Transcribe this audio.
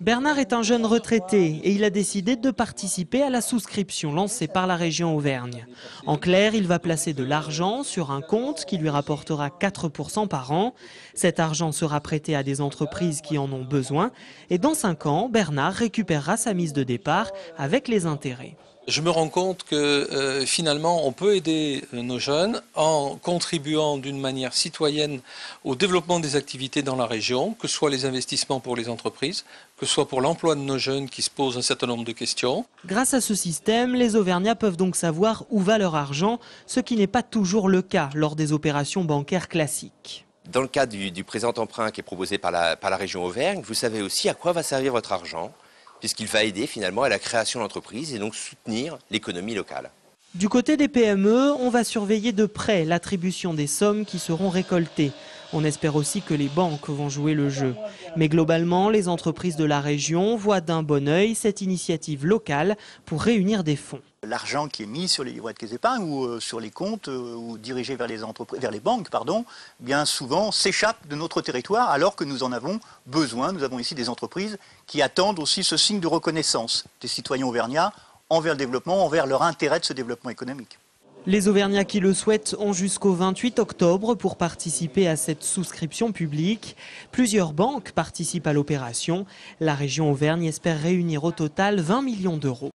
Bernard est un jeune retraité et il a décidé de participer à la souscription lancée par la région Auvergne. En clair, il va placer de l'argent sur un compte qui lui rapportera 4% par an. Cet argent sera prêté à des entreprises qui en ont besoin et dans 5 ans, Bernard récupérera sa mise de départ avec les intérêts. Je me rends compte que finalement on peut aider nos jeunes en contribuant d'une manière citoyenne au développement des activités dans la région, que ce soit les investissements pour les entreprises, que ce soit pour l'emploi de nos jeunes qui se posent un certain nombre de questions. Grâce à ce système, les Auvergnats peuvent donc savoir où va leur argent, ce qui n'est pas toujours le cas lors des opérations bancaires classiques. Dans le cadre du présent emprunt qui est proposé par la région Auvergne, vous savez aussi à quoi va servir votre argent, puisqu'il va aider finalement à la création d'entreprises et donc soutenir l'économie locale. Du côté des PME, on va surveiller de près l'attribution des sommes qui seront récoltées. On espère aussi que les banques vont jouer le jeu. Mais globalement, les entreprises de la région voient d'un bon œil cette initiative locale pour réunir des fonds. L'argent qui est mis sur les livrets de caisse d'épargne ou sur les comptes ou dirigé vers les banques, bien souvent s'échappe de notre territoire alors que nous en avons besoin. Nous avons ici des entreprises qui attendent aussi ce signe de reconnaissance des citoyens auvergnats envers le développement, envers leur intérêt de ce développement économique. Les Auvergnats qui le souhaitent ont jusqu'au 28 octobre pour participer à cette souscription publique. Plusieurs banques participent à l'opération. La région Auvergne espère réunir au total 20 millions d'euros.